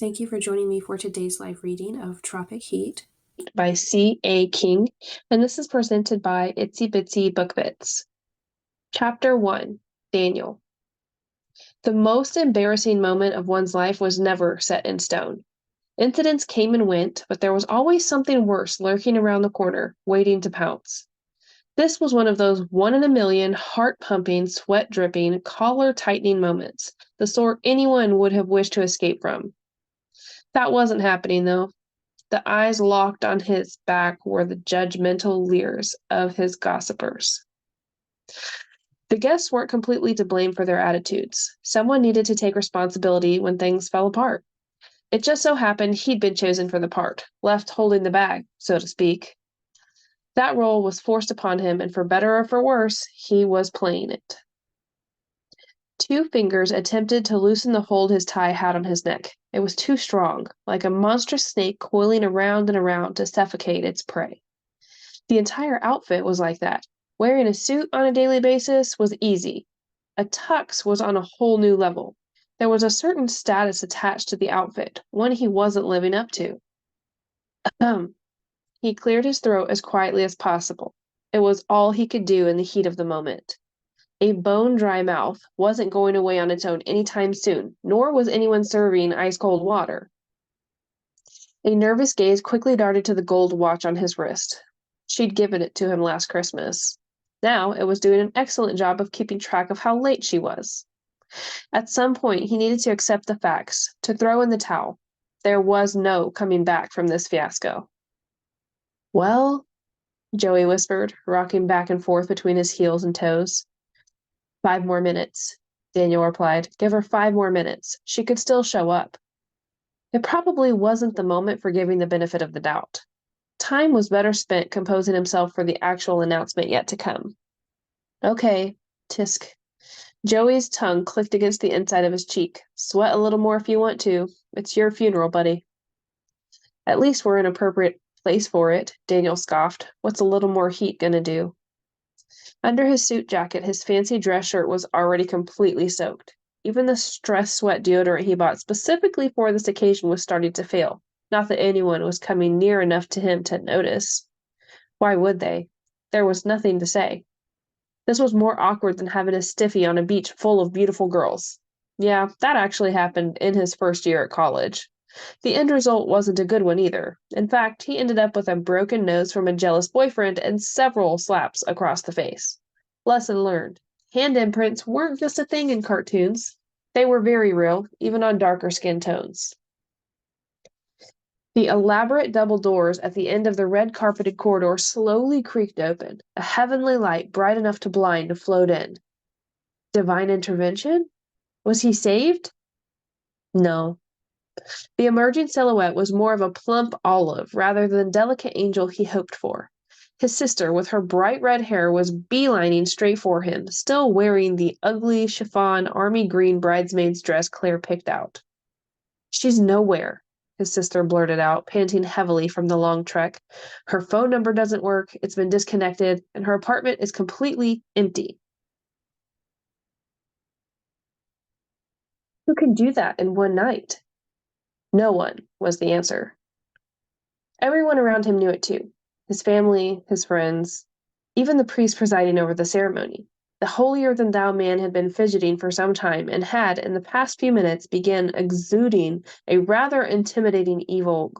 Thank you for joining me for today's live reading of Tropic Heat by C.A. King, and this is presented by Itsy Bitsy Book Bits. Chapter 1, Daniel. The most embarrassing moment of one's life was never set in stone. Incidents came and went, but there was always something worse lurking around the corner, waiting to pounce. This was one of those one-in-a-million, heart-pumping, sweat-dripping, collar-tightening moments, the sort anyone would have wished to escape from. That wasn't happening, though. The eyes locked on his back were the judgmental leers of his gossipers. The guests weren't completely to blame for their attitudes. Someone needed to take responsibility when things fell apart. It just so happened he'd been chosen for the part, left holding the bag, so to speak. That role was forced upon him, and for better or for worse, he was playing it. 2 fingers attempted to loosen the hold his tie had on his neck. It was too strong, like a monstrous snake coiling around and around to suffocate its prey. The entire outfit was like that. Wearing a suit on a daily basis was easy. A tux was on a whole new level. There was a certain status attached to the outfit, one he wasn't living up to. He cleared his throat as quietly as possible. It was all he could do in the heat of the moment. A bone-dry mouth wasn't going away on its own anytime soon, nor was anyone serving ice-cold water. A nervous gaze quickly darted to the gold watch on his wrist. She'd given it to him last Christmas. Now it was doing an excellent job of keeping track of how late she was. At some point, he needed to accept the facts, to throw in the towel. There was no coming back from this fiasco. Well, Joey whispered, rocking back and forth between his heels and toes. 5 more minutes, Daniel replied. Give her 5 more minutes. She could still show up. It probably wasn't the moment for giving the benefit of the doubt. Time was better spent composing himself for the actual announcement yet to come. Okay, tisk. Joey's tongue clicked against the inside of his cheek. Sweat a little more if you want to. It's your funeral, buddy. At least we're in an appropriate place for it, Daniel scoffed. What's a little more heat gonna do? Under his suit jacket, his fancy dress shirt was already completely soaked. Even the stress sweat deodorant he bought specifically for this occasion was starting to fail. Not that anyone was coming near enough to him to notice. Why would they? There was nothing to say. This was more awkward than having a stiffy on a beach full of beautiful girls. Yeah, that actually happened in his first year at college. The end result wasn't a good one either. In fact, he ended up with a broken nose from a jealous boyfriend and several slaps across the face. Lesson learned. Hand imprints weren't just a thing in cartoons. They were very real, even on darker skin tones. The elaborate double doors at the end of the red-carpeted corridor slowly creaked open. A heavenly light bright enough to blind flowed in. Divine intervention? Was he saved? No. The emerging silhouette was more of a plump olive rather than the delicate angel he hoped for. His sister, with her bright red hair, was beelining straight for him, still wearing the ugly chiffon army green bridesmaid's dress Claire picked out. She's nowhere, his sister blurted out, panting heavily from the long trek. Her phone number doesn't work, it's been disconnected, and her apartment is completely empty. Who can do that in one night? No one, was the answer. Everyone around him knew it too. His family, his friends, even the priest presiding over the ceremony. The holier-than-thou man had been fidgeting for some time and had, in the past few minutes, begun exuding a rather intimidating evil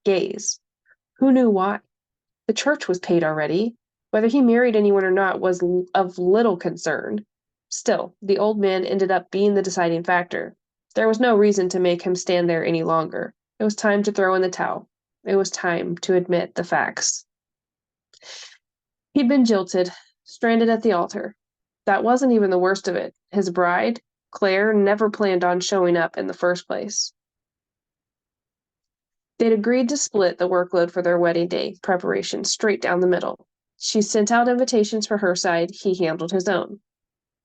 gaze. Who knew why? The church was paid already. Whether he married anyone or not was of little concern. Still, the old man ended up being the deciding factor. There was no reason to make him stand there any longer. It was time to throw in the towel. It was time to admit the facts. He'd been jilted, stranded at the altar. That wasn't even the worst of it. His bride, Claire, never planned on showing up in the first place. They'd agreed to split the workload for their wedding day preparation straight down the middle. She sent out invitations for her side, he handled his own.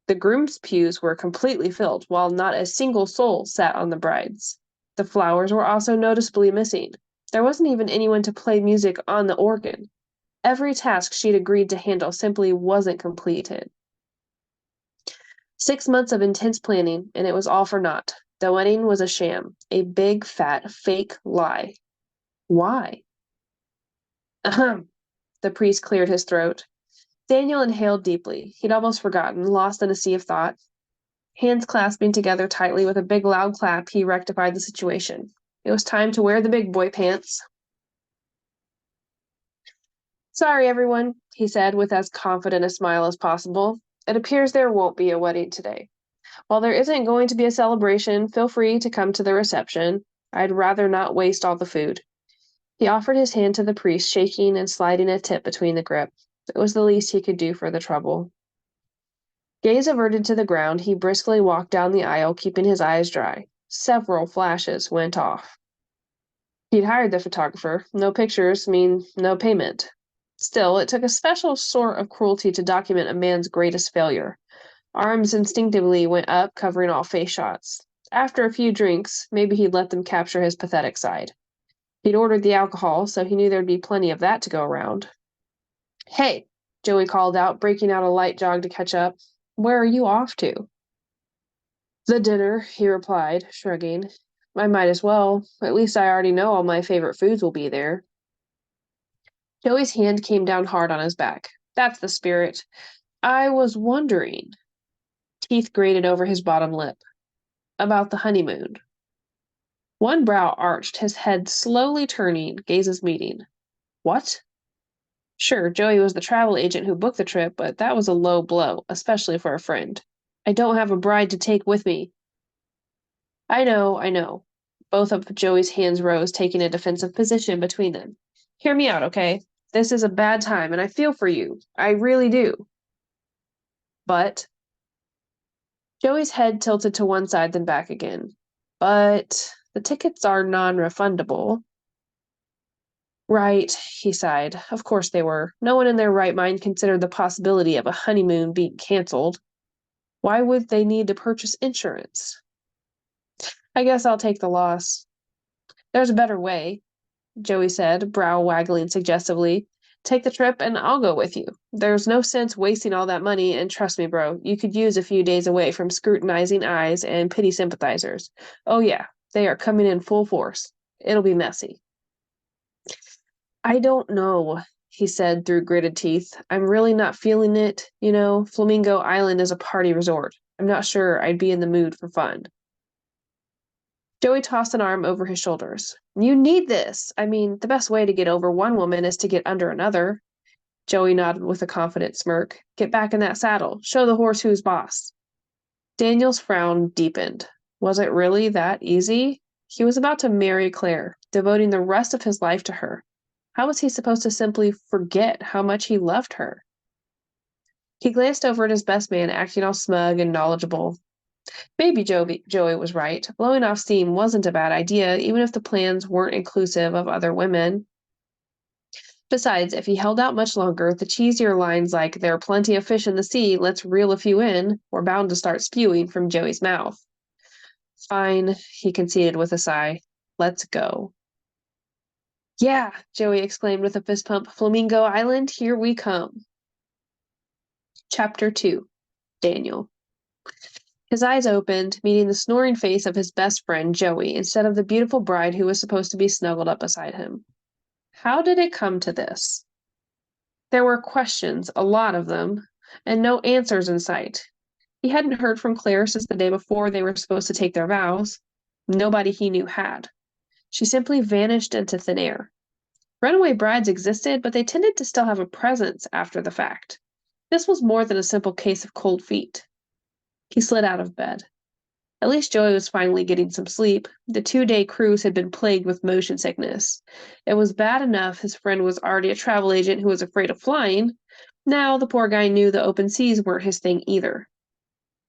The groom's pews were completely filled, while not a single soul sat on the bride's. The flowers were also noticeably missing. There wasn't even anyone to play music on the organ. Every task she'd agreed to handle simply wasn't completed. 6 months of intense planning, and it was all for naught. The wedding was a sham, a big, fat, fake lie. Why? Ahem. The priest cleared his throat. Daniel inhaled deeply. He'd almost forgotten, lost in a sea of thought. Hands clasping together tightly with a big loud clap, he rectified the situation. It was time to wear the big boy pants. Sorry, everyone, he said with as confident a smile as possible. It appears there won't be a wedding today. While there isn't going to be a celebration, feel free to come to the reception. I'd rather not waste all the food. He offered his hand to the priest, shaking and sliding a tip between the grip. It was the least he could do for the trouble. Gaze averted to the ground, he briskly walked down the aisle, keeping his eyes dry. Several flashes went off. He'd hired the photographer. No pictures mean no payment. Still, it took a special sort of cruelty to document a man's greatest failure. Arms instinctively went up, covering all face shots. After a few drinks, maybe he'd let them capture his pathetic side. He'd ordered the alcohol, so he knew there'd be plenty of that to go around. Hey, Joey called out, breaking out a light jog to catch up. Where are you off to? The dinner, he replied, shrugging. I might as well. At least I already know all my favorite foods will be there. Joey's hand came down hard on his back. That's the spirit. I was wondering. Teeth grated over his bottom lip. About the honeymoon. One brow arched, his head slowly turning, gazes meeting. What? Sure, Joey was the travel agent who booked the trip, but that was a low blow, especially for a friend. I don't have a bride to take with me. I know. Both of Joey's hands rose, taking a defensive position between them. Hear me out, okay? This is a bad time, and I feel for you. I really do. But Joey's head tilted to one side, then back again. But the tickets are non-refundable. Right, he sighed. Of course they were. No one in their right mind considered the possibility of a honeymoon being canceled. Why would they need to purchase insurance? I guess I'll take the loss. There's a better way, Joey said, brow waggling suggestively. Take the trip and I'll go with you. There's no sense wasting all that money, and trust me, bro, you could use a few days away from scrutinizing eyes and pity sympathizers. Oh yeah, they are coming in full force. It'll be messy. I don't know, he said through gritted teeth. I'm really not feeling it. You know, Flamingo Island is a party resort. I'm not sure I'd be in the mood for fun. Joey tossed an arm over his shoulders. You need this. I mean, the best way to get over one woman is to get under another. Joey nodded with a confident smirk. Get back in that saddle. Show the horse who's boss. Daniel's frown deepened. Was it really that easy? He was about to marry Claire, devoting the rest of his life to her. How was he supposed to simply forget how much he loved her? He glanced over at his best man, acting all smug and knowledgeable. Maybe Joey was right. Blowing off steam wasn't a bad idea, even if the plans weren't inclusive of other women. Besides, if he held out much longer, the cheesier lines like, there are plenty of fish in the sea, let's reel a few in, were bound to start spewing from Joey's mouth. Fine, he conceded with a sigh. Let's go. Yeah, Joey exclaimed with a fist pump. Flamingo Island, here we come. Chapter 2. Daniel. His eyes opened, meeting the snoring face of his best friend, Joey, instead of the beautiful bride who was supposed to be snuggled up beside him. How did it come to this? There were questions, a lot of them, and no answers in sight. He hadn't heard from Claire since the day before they were supposed to take their vows. Nobody he knew had. She simply vanished into thin air. Runaway brides existed, but they tended to still have a presence after the fact. This was more than a simple case of cold feet. He slid out of bed. At least Joey was finally getting some sleep. The 2-day cruise had been plagued with motion sickness. It was bad enough his friend was already a travel agent who was afraid of flying. Now the poor guy knew the open seas weren't his thing either.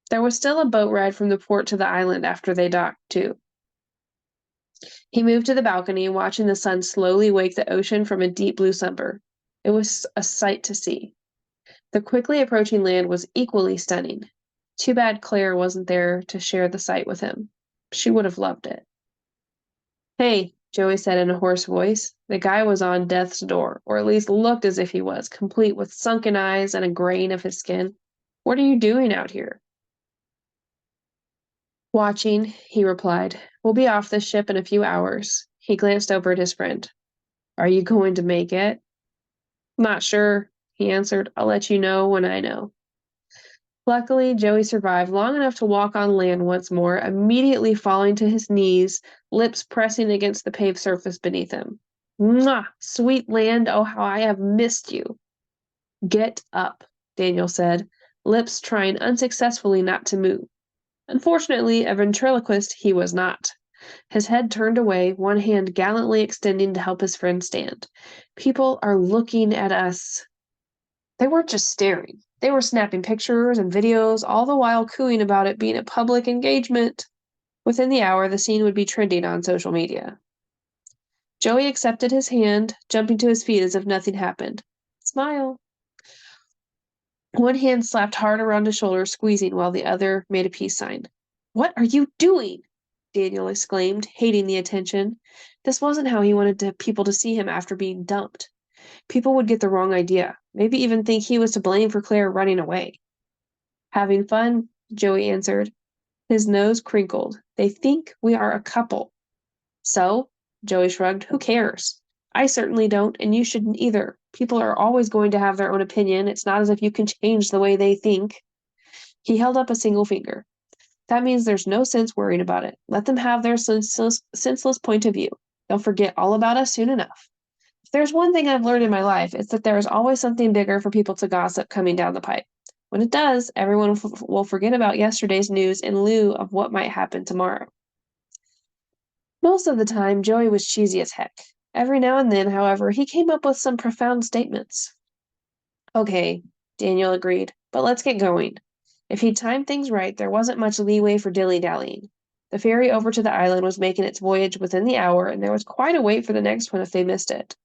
There was still a boat ride from the port to the island after they docked, too. He moved to the balcony, watching the sun slowly wake the ocean from a deep blue slumber. It was a sight to see. The quickly approaching land was equally stunning. Too bad Claire wasn't there to share the sight with him. She would have loved it. Hey, Joey said in a hoarse voice. The guy was on death's door, or at least looked as if he was, complete with sunken eyes and a grain of his skin. What are you doing out here? Watching, he replied. We'll be off this ship in a few hours. He glanced over at his friend. Are you going to make it? Not sure, he answered. I'll let you know when I know. Luckily, Joey survived long enough to walk on land once more, immediately falling to his knees, lips pressing against the paved surface beneath him. Mwah! Sweet land, oh how I have missed you. Get up, Daniel said, lips trying unsuccessfully not to move. Unfortunately, a ventriloquist he was not. His head turned away, one hand gallantly extending to help his friend stand. People are looking at us. They weren't just staring. They were snapping pictures and videos, all the while cooing about it being a public engagement. Within the hour, the scene would be trending on social media. Joey accepted his hand, jumping to his feet as if nothing happened. Smile. One hand slapped hard around his shoulder, squeezing, while the other made a peace sign. What are you doing? Daniel exclaimed, hating the attention. This wasn't how he wanted people to see him after being dumped. People would get the wrong idea, maybe even think he was to blame for Claire running away. Having fun, Joey answered. His nose crinkled. They think we are a couple. So, Joey shrugged, who cares? I certainly don't, and you shouldn't either. People are always going to have their own opinion. It's not as if you can change the way they think. He held up a single finger. That means there's no sense worrying about it. Let them have their senseless point of view. They'll forget all about us soon enough. If there's one thing I've learned in my life, it's that there is always something bigger for people to gossip coming down the pipe. When it does, everyone will forget about yesterday's news in lieu of what might happen tomorrow. Most of the time, Joey was cheesy as heck. Every now and then, however, he came up with some profound statements. Okay, Daniel agreed, but let's get going. If he'd timed things right, there wasn't much leeway for dilly-dallying. The ferry over to the island was making its voyage within the hour, and there was quite a wait for the next one if they missed it.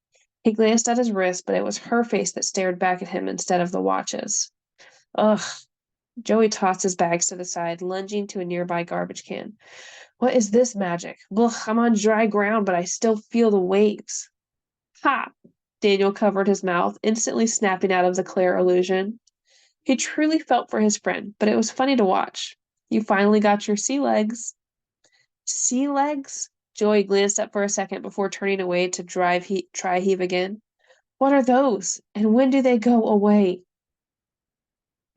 He glanced at his wrist, but it was her face that stared back at him instead of the watch's. Ugh. Joey tossed his bags to the side, lunging to a nearby garbage can. What is this magic? Blech, I'm on dry ground, but I still feel the waves. Ha! Daniel covered his mouth, instantly snapping out of the Claire illusion. He truly felt for his friend, but it was funny to watch. You finally got your sea legs. Sea legs? Joey glanced up for a second before turning away to try heave again. What are those? And when do they go away?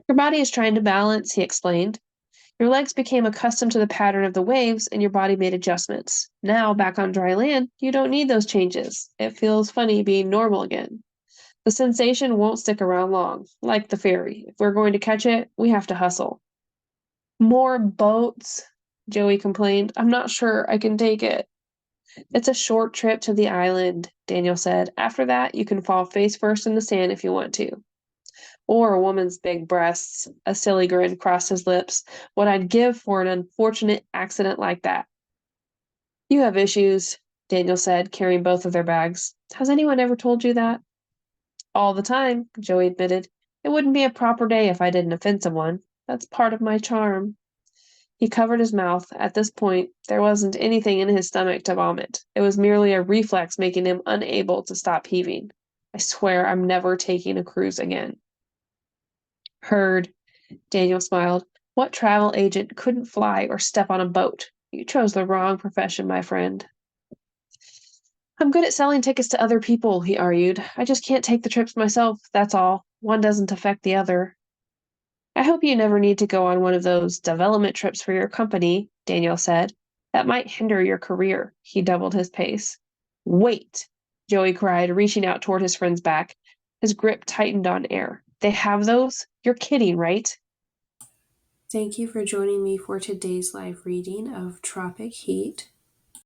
Your body is trying to balance, he explained. Your legs became accustomed to the pattern of the waves, and your body made adjustments. Now, back on dry land, you don't need those changes. It feels funny being normal again. The sensation won't stick around long, like the ferry. If we're going to catch it, we have to hustle. More boats, Joey complained. I'm not sure I can take it. It's a short trip to the island, Daniel said. After that, you can fall face first in the sand if you want to. Or a woman's big breasts. A silly grin crossed his lips. What I'd give for an unfortunate accident like that. You have issues, Daniel said, carrying both of their bags. Has anyone ever told you that? All the time, Joey admitted. It wouldn't be a proper day if I didn't offend someone. That's part of my charm. He covered his mouth. At this point, there wasn't anything in his stomach to vomit. It was merely a reflex making him unable to stop heaving. I swear I'm never taking a cruise again. Heard, Daniel smiled. What travel agent couldn't fly or step on a boat? You chose the wrong profession, my friend. I'm good at selling tickets to other people, he argued. I just can't take the trips myself, that's all. One doesn't affect the other. I hope you never need to go on one of those development trips for your company, Daniel said. That might hinder your career. He doubled his pace. Wait, Joey cried, reaching out toward his friend's back. His grip tightened on air. They have those? You're kidding, right? Thank you for joining me for today's live reading of Tropic Heat.